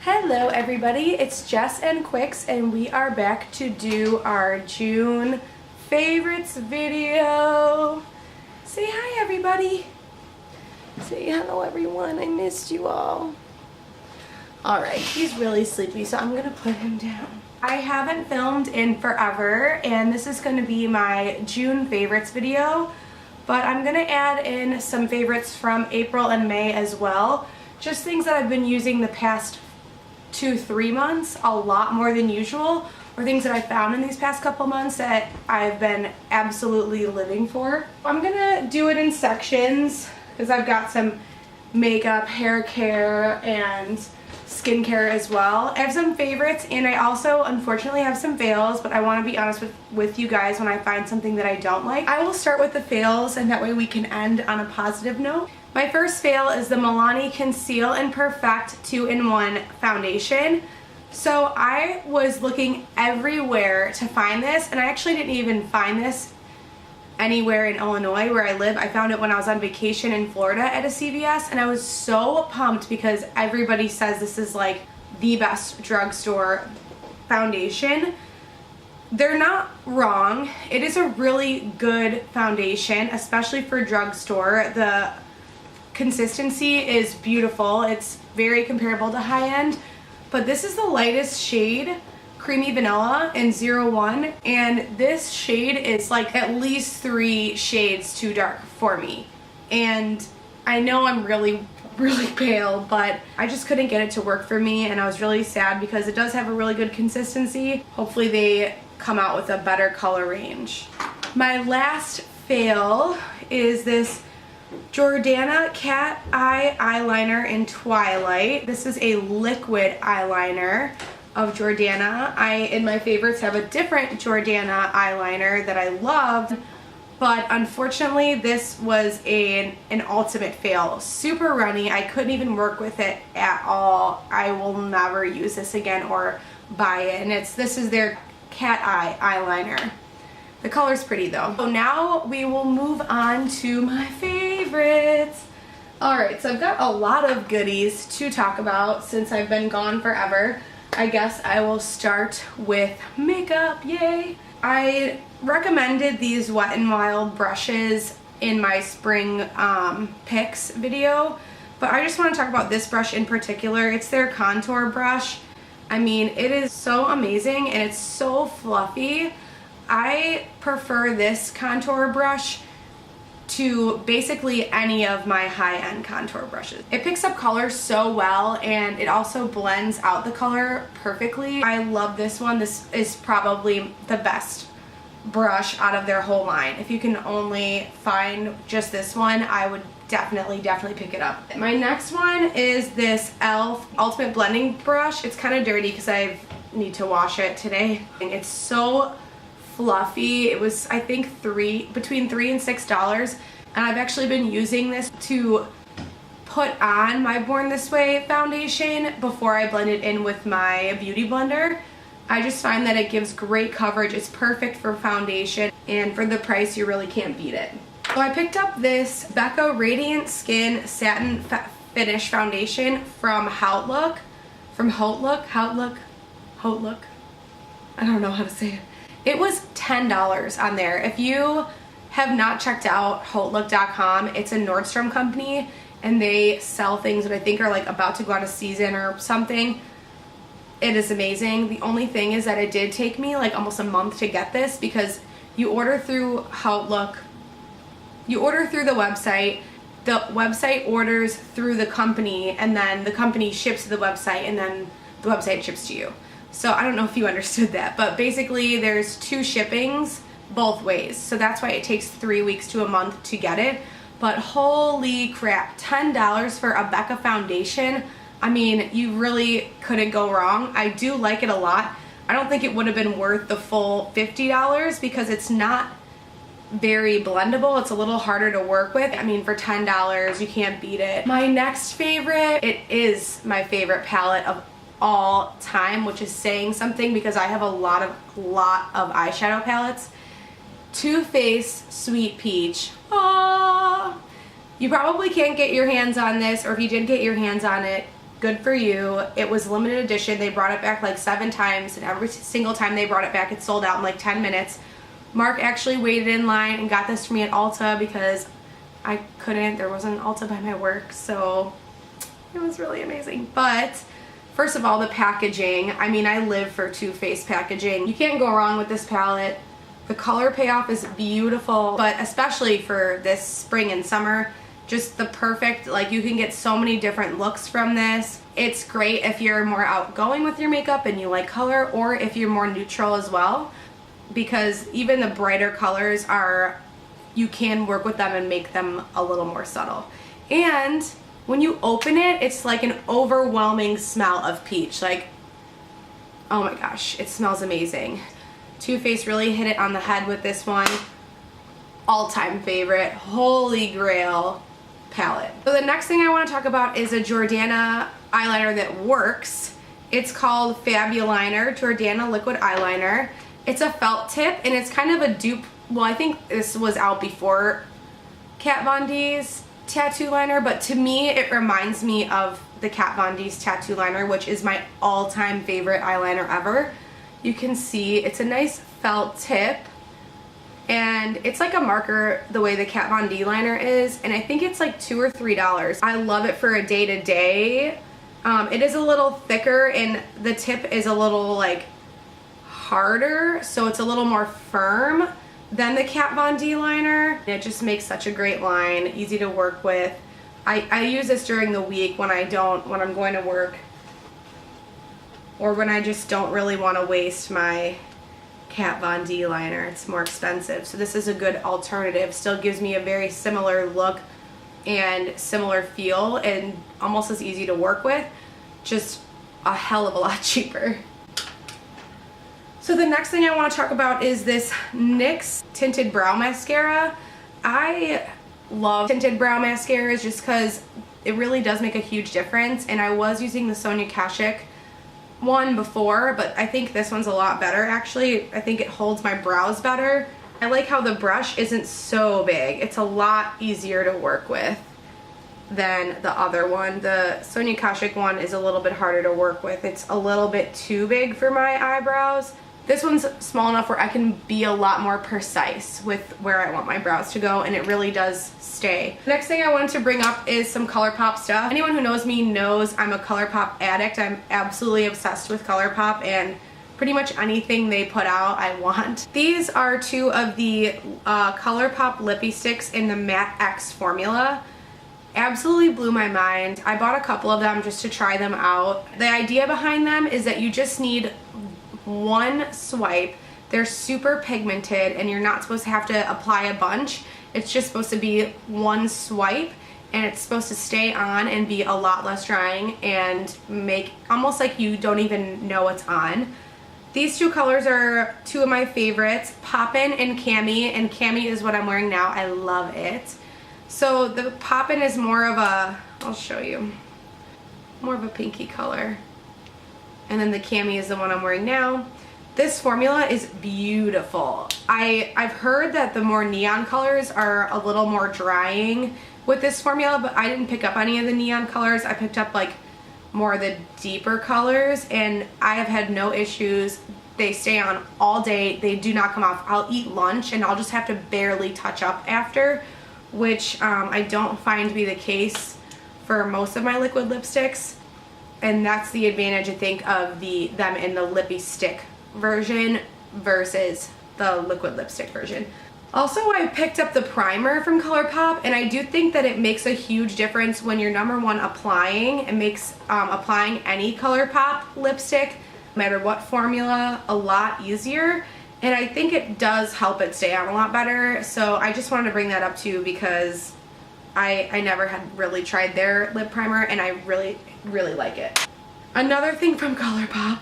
Hello everybody, it's Jess and Quicks and we are back to do our June favorites video. Say hi everybody. Say hello everyone, I missed you all. Alright, he's really sleepy so I'm gonna put him down. I haven't filmed in forever and this is gonna be my June favorites video, but I'm gonna add in some favorites from April and May as well. Just things that I've been using the past 2-3 months, a lot more than usual, or things that I found in these past couple months that I've been absolutely living for. I'm gonna do it in sections because I've got some makeup, hair care, and skincare as well. I have some favorites and I also unfortunately have some fails, but I want to be honest with you guys when I find something that I don't like. I will start with the fails and that way we can end on a positive note. My first fail is the Milani Conceal and Perfect 2-in-1 foundation. So I was looking everywhere to find this, and I actually didn't even find this anywhere in Illinois where I live. I found it when I was on vacation in Florida at a CVS, and I was so pumped because everybody says this is like the best drugstore foundation. They're not wrong. It is a really good foundation, especially for drugstore. The consistency is beautiful. It's very comparable to high-end, but this is the lightest shade, Creamy Vanilla in 01, and this shade is like at least 3 shades too dark for me. And I know I'm really pale, but I just couldn't get it to work for me, and I was really sad because it does have a really good consistency. Hopefully they come out with a better color range. My last fail is this Jordana Cat Eye Eyeliner in Twilight. This is a liquid eyeliner of Jordana. In my favorites have a different Jordana eyeliner that I loved, but unfortunately this was an ultimate fail. Super runny. I couldn't even work with it at all. I will never use this again or buy it. And this is their Cat Eye eyeliner. The color's pretty though. So now we will move on to my favorites. Alright, so I've got a lot of goodies to talk about since I've been gone forever. I guess I will start with makeup, yay! I recommended these Wet n Wild brushes in my spring picks video, but I just want to talk about this brush in particular. It's their contour brush. I mean, it is so amazing and it's so fluffy. I prefer this contour brush to basically any of my high-end contour brushes. It picks up color so well and it also blends out the color perfectly. I love this one. This is probably the best brush out of their whole line. If you can only find just this one, I would definitely pick it up. My next one is this e.l.f. Ultimate Blending Brush. It's kind of dirty because I need to wash it today. It's so fluffy. It was, I think, between $3 and $6, and I've actually been using this to put on my Born This Way foundation before I blend it in with my beauty blender. I just find that it gives great coverage. It's perfect for foundation, and for the price you really can't beat it. So I picked up this Becca Radiant Skin Satin Finish Foundation from Haute Look. I don't know how to say it. It was $10 on there. If you have not checked out HauteLook.com, it's a Nordstrom company and they sell things that I think are like about to go out of season or something. It is amazing. The only thing is that it did take me like almost a month to get this because you order through HauteLook, you order through the website orders through the company, and then the company ships to the website, and then the website ships to you. So I don't know if you understood that, but basically there's 2 shippings both ways. So that's why it takes 3 weeks to a month to get it. But holy crap, $10 for a Becca foundation. I mean, you really couldn't go wrong. I do like it a lot. I don't think it would have been worth the full $50 because it's not very blendable. It's a little harder to work with. I mean, for $10, you can't beat it. My next favorite, it is my favorite palette of all time, which is saying something because I have a lot of eyeshadow palettes. Too Faced Sweet Peach. Aww. You probably can't get your hands on this, or if you did get your hands on it, good for you. It was limited edition. They brought it back like 7 times, and every single time they brought it back, it sold out in like 10 minutes. Mark actually waited in line and got this for me at Ulta because I couldn't. There wasn't an Ulta by my work, so it was really amazing. But first of all, the packaging. I mean, I live for Too Faced packaging. You can't go wrong with this palette. The color payoff is beautiful, but especially for this spring and summer, just the perfect, like, you can get so many different looks from this. It's great if you're more outgoing with your makeup and you like color, or if you're more neutral as well, because even the brighter colors are, you can work with them and make them a little more subtle. And when you open it, it's like an overwhelming smell of peach. Like, oh my gosh, it smells amazing. Too Faced really hit it on the head with this one. All-time favorite, holy grail palette. So the next thing I want to talk about is a Jordana eyeliner that works. It's called Fabuliner Jordana Liquid Eyeliner. It's a felt tip, and it's kind of a dupe. Well, I think this was out before Kat Von D's tattoo liner, but to me it reminds me of the Kat Von D's tattoo liner, which is my all-time favorite eyeliner ever. You can see it's a nice felt tip, and it's like a marker the way the Kat Von D liner is, and I think it's like $2 or $3. I love it for a day-to-day. It is a little thicker, and the tip is a little like harder, so it's a little more firm than the Kat Von D liner. It just makes such a great line, easy to work with. I use this during the week when I'm going to work, or when I just don't really want to waste my Kat Von D liner. It's more expensive, so this is a good alternative. Still gives me a very similar look and similar feel, and almost as easy to work with, just a hell of a lot cheaper. So the next thing I want to talk about is this NYX Tinted Brow Mascara. I love tinted brow mascaras just because it really does make a huge difference, and I was using the Sonia Kashuk one before, but I think this one's a lot better actually. I think it holds my brows better. I like how the brush isn't so big. It's a lot easier to work with than the other one. The Sonia Kashuk one is a little bit harder to work with. It's a little bit too big for my eyebrows. This one's small enough where I can be a lot more precise with where I want my brows to go, and it really does stay. The next thing I wanted to bring up is some ColourPop stuff. Anyone who knows me knows I'm a ColourPop addict. I'm absolutely obsessed with ColourPop, and pretty much anything they put out I want. These are 2 of the ColourPop lippy sticks in the Matte X formula. Absolutely blew my mind. I bought a couple of them just to try them out. The idea behind them is that you just need one swipe. They're super pigmented, and you're not supposed to have to apply a bunch. It's just supposed to be one swipe, and it's supposed to stay on and be a lot less drying and make almost like you don't even know it's on. These 2 colors are 2 of my favorites, Poppin' and Cami, and Cami is what I'm wearing now. I love it. So the Poppin' is more of a, I'll show you, more of a pinky color. And then the Cami is the one I'm wearing now. This formula is beautiful. I've heard that the more neon colors are a little more drying with this formula, but I didn't pick up any of the neon colors. I picked up like more of the deeper colors, and I have had no issues. They stay on all day. They do not come off. I'll eat lunch and I'll just have to barely touch up after, which I don't find to be the case for most of my liquid lipsticks. And that's the advantage, I think, of them in the lippy stick version versus the liquid lipstick version. Also, I picked up the primer from ColourPop, and I do think that it makes a huge difference when you're number one applying. It makes applying any ColourPop lipstick, no matter what formula, a lot easier. And I think it does help it stay on a lot better. So I just wanted to bring that up too, because I never had really tried their lip primer, and I really like it. Another thing from ColourPop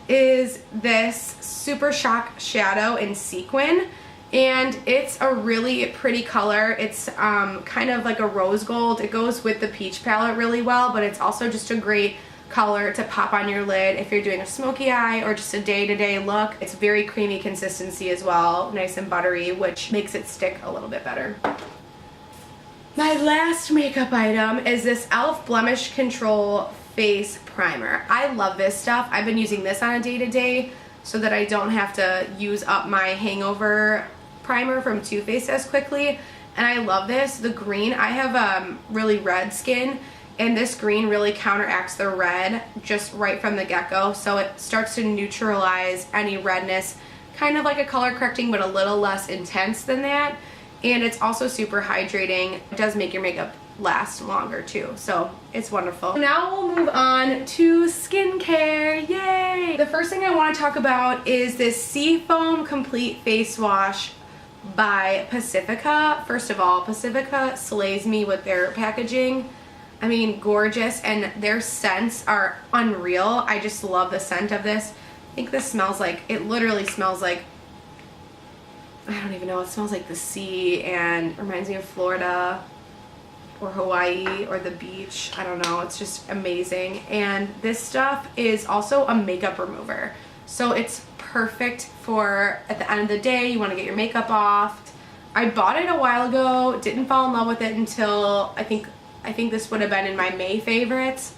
is this Super Shock Shadow in Sequin, and it's a really pretty color. It's kind of like a rose gold. It goes with the peach palette really well, but it's also just a great color to pop on your lid if you're doing a smoky eye or just a day-to-day look. It's very creamy consistency as well, nice and buttery, which makes it stick a little bit better. My last makeup item is this e.l.f. Blemish Control Face Primer. I love this stuff. I've been using this on a day-to-day so that I don't have to use up my hangover primer from Too Faced as quickly. And I love this. The green, I have really red skin, and this green really counteracts the red just right from the get-go. So it starts to neutralize any redness, kind of like a color correcting, but a little less intense than that. And it's also super hydrating. It does make your makeup last longer too, so it's wonderful. Now we'll move on to skincare. Yay! The first thing I want to talk about is this Seafoam Complete Face Wash by Pacifica. First of all, Pacifica slays me with their packaging. I mean, gorgeous, and their scents are unreal. I just love the scent of this. I think this smells like, it literally smells like, I don't even know, it smells like the sea and reminds me of Florida or Hawaii or the beach. I don't know, it's just amazing. And this stuff is also a makeup remover. So it's perfect for at the end of the day, you want to get your makeup off. I bought it a while ago, didn't fall in love with it until I think this would have been in my May favorites.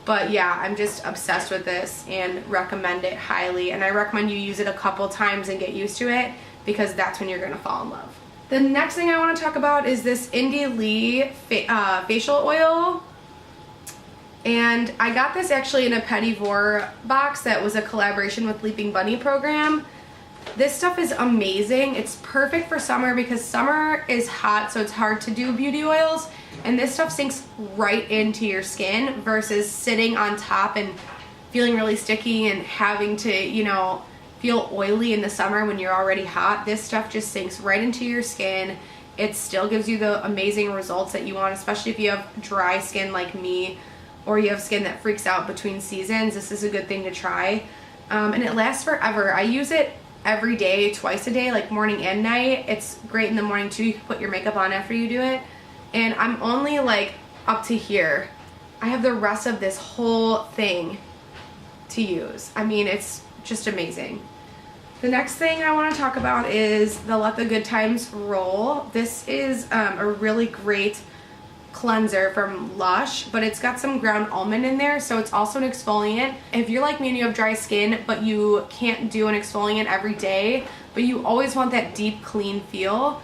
But yeah, I'm just obsessed with this and recommend it highly. And I recommend you use it a couple times and get used to it, because that's when you're gonna fall in love. The next thing I want to talk about is this Indie Lee facial oil. And I got this actually in a Petit Vour box that was a collaboration with Leaping Bunny program. This stuff is amazing. It's perfect for summer because summer is hot, so it's hard to do beauty oils. And this stuff sinks right into your skin versus sitting on top and feeling really sticky and having to, you know, feel oily in the summer when you're already hot. This stuff just sinks right into your skin. It still gives you the amazing results that you want, especially if you have dry skin like me, or you have skin that freaks out between seasons. This is a good thing to try. And it lasts forever. I use it every day, twice a day, like morning and night. It's great in the morning too. You can put your makeup on after you do it. And I'm only like up to here. I have the rest of this whole thing to use. I mean, it's just amazing. The next thing I want to talk about is the Let the Good Times roll. This is a really great cleanser from Lush, but it's got some ground almond in there, so it's also an exfoliant. If you're like me and you have dry skin, but you can't do an exfoliant every day, but you always want that deep, clean feel,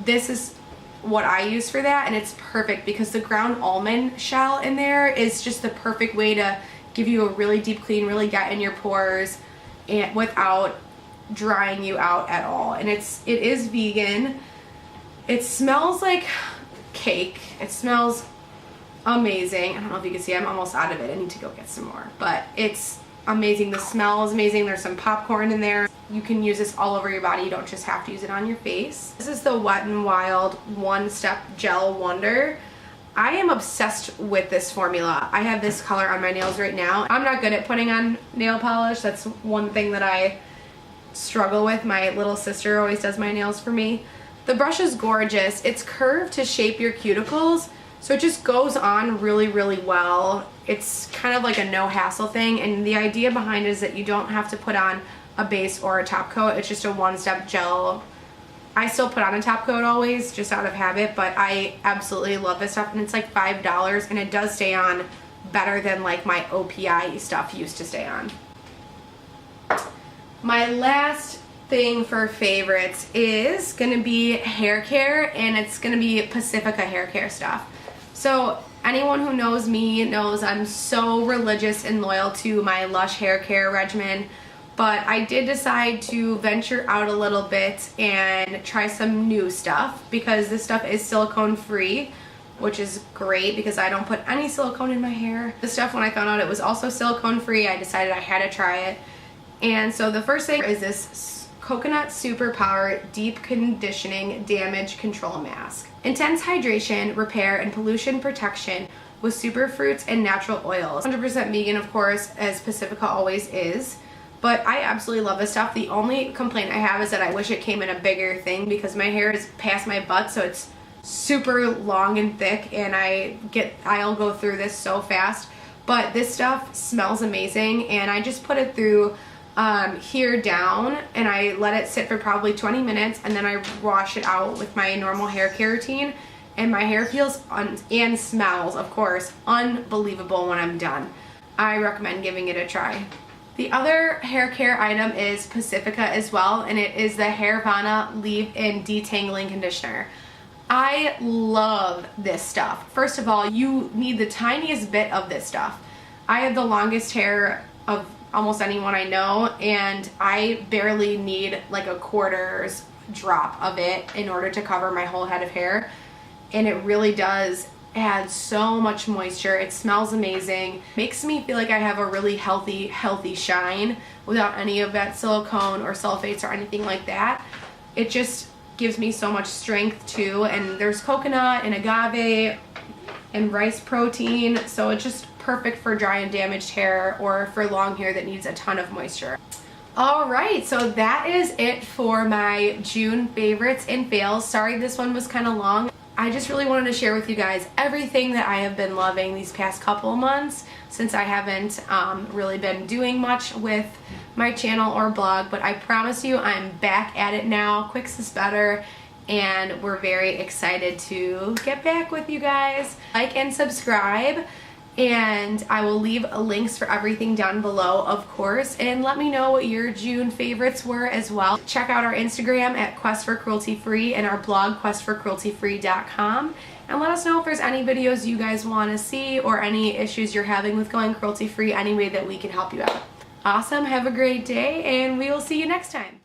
this is what I use for that, and it's perfect because the ground almond shell in there is just the perfect way to give you a really deep clean, really get in your pores, and without drying you out at all. And it is vegan. It smells like cake. It smells amazing. I don't know if you can see, I'm almost out of it. I need to go get some more, but it's amazing. The smell is amazing. There's some popcorn in there. You can use this all over your body. You don't just have to use it on your face. This is the Wet n Wild One Step Gel Wonder. I am obsessed with this formula. I have this color on my nails right now. I'm not good at putting on nail polish. That's one thing that I struggle with. My little sister always does my nails for me. The brush is gorgeous. It's curved to shape your cuticles, so it just goes on really, really well. It's kind of like a no hassle thing, and the idea behind it is that you don't have to put on a base or a top coat. It's just a one-step gel. I still put on a top coat always, just out of habit, but I absolutely love this stuff, and it's like $5, and it does stay on better than like my OPI stuff used to stay on. My last thing for favorites is gonna be hair care, and it's gonna be Pacifica hair care stuff. So anyone who knows me knows I'm so religious and loyal to my Lush hair care regimen, but I did decide to venture out a little bit and try some new stuff because this stuff is silicone free, which is great because I don't put any silicone in my hair. This stuff, when I found out it was also silicone free, I decided I had to try it. And so the first thing is this Coconut Superpower Deep Conditioning Damage Control Mask. Intense hydration, repair, and pollution protection with superfruits and natural oils. 100% vegan, of course, as Pacifica always is. But I absolutely love this stuff. The only complaint I have is that I wish it came in a bigger thing because my hair is past my butt, so it's super long and thick, and I'll go through this so fast. But this stuff smells amazing, and I just put it through here down, and I let it sit for probably 20 minutes, and then I wash it out with my normal hair care routine, and my hair feels and smells, of course, unbelievable when I'm done. I recommend giving it a try. The other hair care item is Pacifica as well, and it is the Hairvana Leave-In Detangling Conditioner. I love this stuff. First of all, you need the tiniest bit of this stuff. I have the longest hair of almost anyone I know, and I barely need like a quarter's drop of it in order to cover my whole head of hair, and it really does add so much moisture. It smells amazing, makes me feel like I have a really healthy shine without any of that silicone or sulfates or anything like that. It just gives me so much strength too, and there's coconut and agave and rice protein, so it's just perfect for dry and damaged hair or for long hair that needs a ton of moisture. Alright, so that is it for my June favorites and fails. Sorry this one was kind of long. I just really wanted to share with you guys everything that I have been loving these past couple months, since I haven't really been doing much with my channel or blog, but I promise you I'm back at it now. Quicks is better, and we're very excited to get back with you guys. Like and subscribe, and I will leave links for everything down below, of course, and let me know what your June favorites were as well. Check out our Instagram at Quest for Cruelty Free and our blog questforcrueltyfree.com, and let us know if there's any videos you guys want to see or any issues you're having with going cruelty free, any way that we can help you out. Awesome, have a great day, and we will see you next time.